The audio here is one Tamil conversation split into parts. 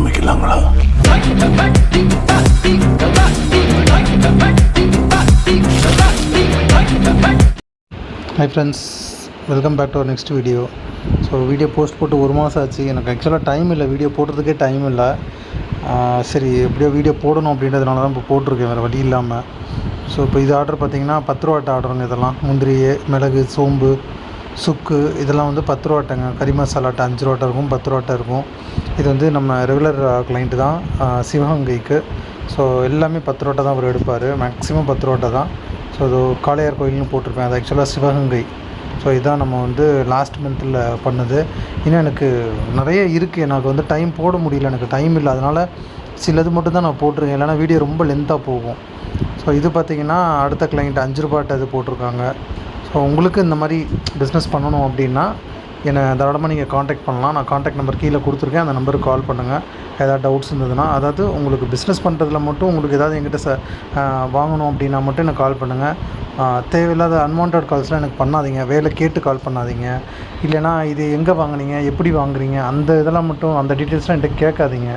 ஆரம்பிக்கலாங்களா? Hi friends, welcome back to our next video. So video post போட்டு ஒரு மாதம் ஆச்சு. எனக்கு ஆக்சுவலாக டைம் இல்லை, வீடியோ போடுறதுக்கே டைம் இல்லை. சரி எப்படியோ வீடியோ போடணும் அப்படின்றதுனால தான் இப்போ போட்டிருக்கேன், வேறு வழி இல்லாமல். ஸோ இப்போ இது ஆர்டர் பார்த்திங்கன்னா 10 ரூபாட்ட ஆர்டருங்க. இதெல்லாம் முந்திரி, மிளகு, சோம்பு, சுக்கு இதெல்லாம் வந்து 10 ரூபாட்டங்க. கறி மசாலாட்ட 5 ரூபாட்ட இருக்கும், 10 ரூபாட்ட இருக்கும். இது வந்து நம்ம ரெகுலர் கிளைண்ட்டு தான், சிவகங்கைக்கு. ஸோ எல்லாமே 10 ரூபாட்ட தான் அவர் எடுப்பார், மேக்ஸிமம் 10 ரூபாட்ட தான். ஸோ அது காளையார் கோயில்னு போட்டிருப்பேன், அது ஆக்சுவலாக சிவகங்கை. ஸோ இதுதான் நம்ம வந்து லாஸ்ட் மந்தில் பண்ணது. இன்னும் எனக்கு நிறைய இருக்குது, எனக்கு வந்து டைம் போட முடியல, எனக்கு டைம் இல்லை. அதனால் சிலது மட்டும் தான் நான் போட்டிருக்கேன், இல்லைனா வீடியோ ரொம்ப லென்த்தாக போகும். ஸோ இது பார்த்திங்கன்னா அடுத்த கிளைண்ட் 5 ரூபாட்ட இது போட்டிருக்காங்க. ஸோ உங்களுக்கு இந்த மாதிரி பிஸ்னஸ் பண்ணணும் அப்படின்னா என்னை தாராளமாக நீங்கள் காண்டாக்ட் பண்ணலாம். நான் காண்டாக்ட் நம்பர் கீழே கொடுத்துருக்கேன், அந்த நம்பருக்கு கால் பண்ணுங்கள் ஏதாவது டவுட்ஸ் இருந்ததுன்னா. அதாவது உங்களுக்கு பிஸ்னஸ் பண்ணுறதுல மட்டும் உங்களுக்கு ஏதாவது என்கிட்ட வாங்கணும் அப்படின்னா மட்டும் எனக்கு கால் பண்ணுங்கள். தேவையில்லாத அன்வான்ட் கால்ஸ்லாம் எனக்கு பண்ணாதீங்க, வேலை கேட்டு கால் பண்ணாதீங்க. இல்லைனா இது எங்கே வாங்குனீங்க, எப்படி வாங்குறீங்க, அந்த இதெல்லாம் மட்டும் அந்த டீட்டெயில்ஸ்லாம் என்கிட்ட கேட்காதீங்க.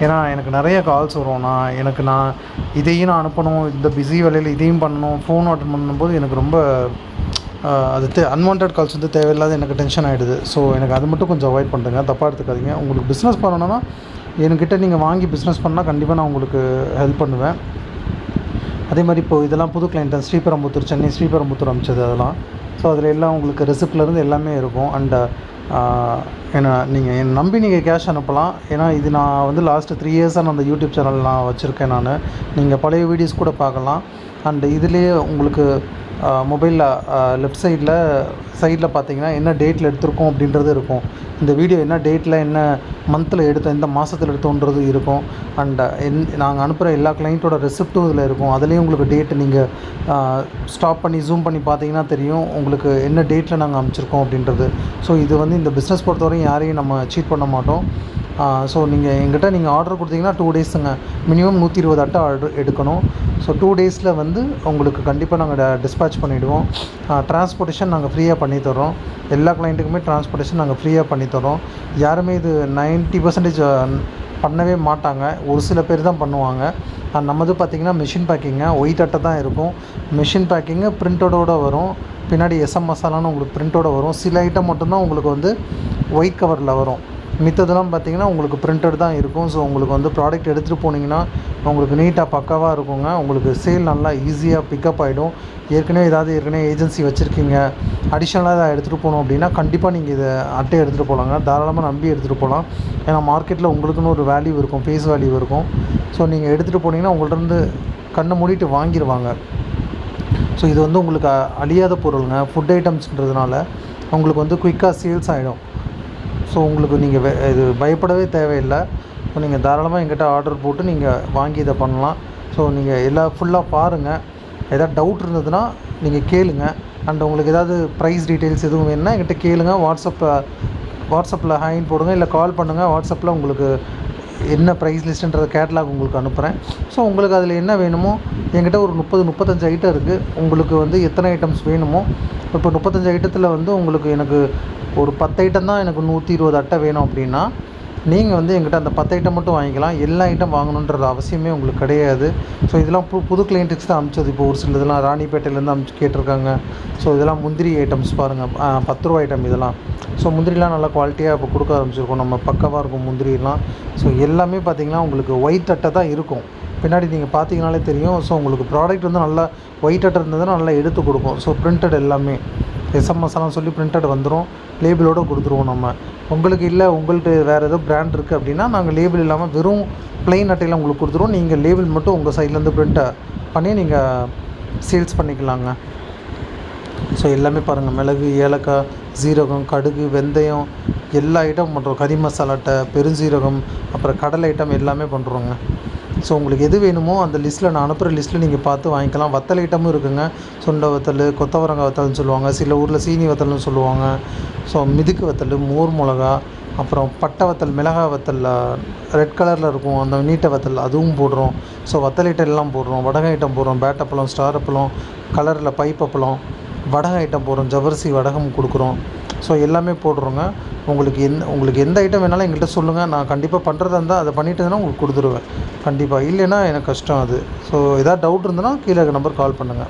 ஏன்னா எனக்கு நிறைய கால்ஸ் வரும். நான் இதையும் நான் அனுப்பணும், இந்த பிஸி வேலையில் இதையும் பண்ணணும், ஃபோன் அட்டன் பண்ணும்போது எனக்கு ரொம்ப அது அன்வான்ட் கால்ஸ் வந்து தேவையில்லாத எனக்கு டென்ஷன் ஆகிடுது. ஸோ எனக்கு அது மட்டும் கொஞ்சம் அவாய்ட் பண்ணுறேங்க, தப்பாக எடுத்துக்காதீங்க. உங்களுக்கு பிஸ்னஸ் பண்ணணுன்னா என்கிட்ட நீங்கள் வாங்கி பிஸ்னஸ் பண்ணால் கண்டிப்பாக நான் உங்களுக்கு ஹெல்ப் பண்ணுவேன். அதே மாதிரி இப்போது இதெல்லாம் புது கிளைண்ட் தான், ஸ்ரீபெரும்புத்தூர், சென்னை ஸ்ரீபெரும்புத்தூர் அனுப்பிச்சது அதெல்லாம். ஸோ அதில் எல்லாம் உங்களுக்கு ரெசிப்ட்லேருந்து எல்லாமே இருக்கும். அண்டு ஏன்னா நீங்கள் என்னை நம்பி நீங்கள் கேஷ் அனுப்பலாம். ஏன்னா இது நான் வந்து லாஸ்ட்டு 3 இயர்ஸாக நான் அந்த யூடியூப் சேனல் நான் வச்சுருக்கேன். நீங்கள் பழைய வீடியோஸ் கூட பார்க்கலாம். அண்டு இதுலேயே உங்களுக்கு மொபைலில் லெஃப்ட் சைடில் பார்த்தீங்கன்னா என்ன டேட்டில் எடுத்திருக்கோம் அப்படின்றது இருக்கும். இந்த வீடியோ என்ன டேட்டில், என்ன மந்தில் எடுத்தோம், எந்த மாதத்தில் எடுத்தோன்றது இருக்கும். அண்ட் நாங்கள் அனுப்புகிற எல்லா கிளைண்ட்டோட ரெசிப்ட்டும் இதில் இருக்கும். அதுலேயும் உங்களுக்கு டேட்டு நீங்கள் ஸ்டாப் பண்ணி ஜூம் பண்ணி பார்த்தீங்கன்னா தெரியும் உங்களுக்கு என்ன டேட்டில் நாங்கள் அனுப்பிச்சிருக்கோம் அப்படின்றது. ஸோ இது வந்து இந்த பிஸ்னஸ் பொறுத்தவரையும் யாரையும் நம்ம சீட் பண்ண மாட்டோம். ஸோ நீங்கள் எங்கிட்ட நீங்கள் ஆர்டர் கொடுத்தீங்கன்னா 2 டேஸுங்க, மினிமம் 120 அட்டை ஆர்டர் எடுக்கணும். ஸோ 2 டேஸில் வந்து உங்களுக்கு கண்டிப்பாக நாங்கள் டிஸ்பேட்ச் பண்ணிவிடுவோம். டிரான்ஸ்போர்ட்டேஷன் நாங்கள் ஃப்ரீயாக பண்ணித்தரோம். எல்லா கிளைண்ட்டுக்குமே டிரான்ஸ்போர்ட்டேஷன் நாங்கள் ஃப்ரீயாக பண்ணித்தரோம். யாருமே இது 90% பண்ணவே மாட்டாங்க, ஒரு சில பேர் தான் பண்ணுவாங்க. நம்மது பார்த்திங்கன்னா மிஷின் பேக்கிங்க, ஒயிட் அட்டை தான் இருக்கும். மிஷின் பேக்கிங்கு பிரிண்டோட வரும், பின்னாடி எஸ்எம் மசாலான்னு உங்களுக்கு பிரிண்டோடு வரும். சில ஐட்டம் மட்டும்தான் உங்களுக்கு வந்து ஒயிட் கவரில் வரும், மித்ததெல்லாம் பார்த்திங்கன்னா உங்களுக்கு பிரிண்டட் தான் இருக்கும். ஸோ உங்களுக்கு வந்து ப்ராடக்ட் எடுத்துகிட்டு போனீங்கன்னா உங்களுக்கு நீட்டாக பக்காவாக இருக்குங்க. உங்களுக்கு சேல் நல்லா ஈஸியாக பிக்கப் ஆகிடும். ஏற்கனவே ஏஜென்சி வச்சுருக்கீங்க, அடிஷ்னலாக இதை எடுத்துகிட்டு போகணும் அப்படின்னா கண்டிப்பாக நீங்கள் இதை அட்டையை எடுத்துகிட்டு போகலாங்க, தாராளமாக நம்பி எடுத்துகிட்டு போகலாம். ஏன்னா மார்க்கெட்டில் உங்களுக்குன்னு ஒரு வேல்யூ இருக்கும், ஃபேஸ் வேல்யூ இருக்கும். ஸோ நீங்கள் எடுத்துகிட்டு போனீங்கன்னா உங்கள்கிட்ட கண்ணை மூடிட்டு வாங்கிடுவாங்க. ஸோ இது வந்து உங்களுக்கு அழியாத பொருளுங்க, ஃபுட் ஐட்டம்ஸ்ன்றதுனால உங்களுக்கு வந்து குயிக்காக சேல்ஸ் ஆகிடும். ஸோ உங்களுக்கு நீங்கள் இது பயப்படவே தேவையில்லை. ஸோ நீங்கள் தாராளமாக எங்கிட்ட ஆர்டர் போட்டு நீங்கள் வாங்கி இதை பண்ணலாம். ஸோ நீங்கள் ஃபுல்லாக பாருங்கள். எதாவது டவுட் இருந்ததுன்னா நீங்கள் கேளுங்க. அண்ட் உங்களுக்கு ஏதாவது ப்ரைஸ் டீட்டெயில்ஸ் எதுவும் வேணுன்னா என்கிட்ட கேளுங்க. வாட்ஸ்அப்பில் ஹைன்னு போடுங்க, இல்லை கால் பண்ணுங்கள். வாட்ஸ்அப்பில் உங்களுக்கு என்ன ப்ரைஸ் லிஸ்ட்டுன்றத கேட்லாக் உங்களுக்கு அனுப்புகிறேன். ஸோ உங்களுக்கு அதில் என்ன வேணுமோ என்கிட்ட ஒரு 30-35 ஐட்டம் இருக்குது. உங்களுக்கு வந்து எத்தனை ஐட்டம்ஸ் வேணுமோ, இப்போ 35 ஐட்டத்தில் வந்து உங்களுக்கு எனக்கு ஒரு 10 ஐட்டம் தான் எனக்கு 120 அட்டை வேணும் அப்படின்னா நீங்கள் வந்து எங்கிட்ட அந்த 10 ஐட்டம் மட்டும் வாங்கிக்கலாம். எல்லா ஐட்டம் வாங்கணுன்றது அவசியமே உங்களுக்கு கிடையாது. ஸோ இதெல்லாம் புது கிளைண்ட்டுக்கு தான் அனுப்பிச்சது. இப்போ ஒரு சில இதெல்லாம் ராணிப்பேட்டையிலேருந்து கேட்டிருக்காங்க. ஸோ இதெல்லாம் முந்திரி ஐட்டம்ஸ் பாருங்கள், 10 ரூபா ஐட்டம் இதெல்லாம். ஸோ முந்திரிலாம் நல்லா குவாலிட்டியாக இப்போ கொடுக்க ஆரம்பிச்சிருக்கோம், நம்ம பக்கவாக இருக்கும் முந்திரிலாம். ஸோ எல்லாமே பார்த்திங்கன்னா உங்களுக்கு ஒயிட் அட்டை தான் இருக்கும், பின்னாடி நீங்கள் பார்த்தீங்கனாலே தெரியும். ஸோ உங்களுக்கு ப்ராடக்ட் வந்து நல்லா ஒயிட் அட்டை இருந்ததுன்னா நல்லா எடுத்து கொடுக்கும். ஸோ பிரிண்டட் எல்லாமே எஸ்எம் மசாலான்னு சொல்லி பிரிண்டட் வந்துடும், லேபிளோடு கொடுத்துருவோம் நம்ம. உங்களுக்கு இல்லை, உங்கள்கிட்ட வேறு ஏதோ பிராண்ட் இருக்குது அப்படின்னா நாங்கள் லேபிள் இல்லாமல் வெறும் ப்ளைன் அட்டையில் உங்களுக்கு கொடுத்துருவோம். நீங்கள் லேபிள் மட்டும் உங்கள் சைட்லேருந்து பிரிண்ட் பண்ணி நீங்கள் சேல்ஸ் பண்ணிக்கலாங்க. ஸோ எல்லாமே பாருங்கள், மிளகு, ஏலக்காய், ஜீரகம், கடுகு, வெந்தயம் எல்லா ஐட்டம் பண்ணுறோம். கறி மசாலாட்டை, பெருஞ்சீரகம், அப்புறம் கடலை ஐட்டம் எல்லாமே பண்ணுறோங்க. ஸோ உங்களுக்கு எது வேணுமோ அந்த லிஸ்ட்டில் நான் அனுப்புகிற லிஸ்ட்டில் நீங்கள் பார்த்து வாங்கிக்கலாம். வத்தல் ஐட்டமும் இருக்குதுங்க, சுண்டை வத்தல், கொத்தவரங்காய் வத்தல்னு சொல்லுவாங்க, சில ஊரில் சீனி வத்தல்னு சொல்லுவாங்க. ஸோ மிதுக்கு வத்தல், மோர் மிளகா, அப்புறம் பட்டை வத்தல், மிளகாய் வத்தல் ரெட் கலரில் இருக்கும், அந்த நீட்டை வத்தல் அதுவும் போடுறோம். ஸோ வத்தல் ஐட்டம் எல்லாம் போடுறோம், வடகை ஐட்டம் போடுறோம், பேட்டப்பழம், ஸ்டார் அப்பளம், கலரில் பைப்பப்பழம், வடகை ஐட்டம் போடுறோம், ஜவரிசி வடகம் கொடுக்குறோம். ஸோ எல்லாமே போடுறோங்க. உங்களுக்கு எந்த ஐட்டம் வேணாலும் எங்கள்கிட்ட சொல்லுங்கள். நான் கண்டிப்பாக பண்ணுறதா இருந்தால் அதை பண்ணிவிட்டுங்கன்னா உங்களுக்கு கொடுத்துருவேன் கண்டிப்பாக. இல்லைன்னா எனக்கு கஷ்டம் அது. ஸோ எதாவது டவுட் இருந்ததுன்னா கீழே இருக்க நம்பர் கால் பண்ணுங்கள்.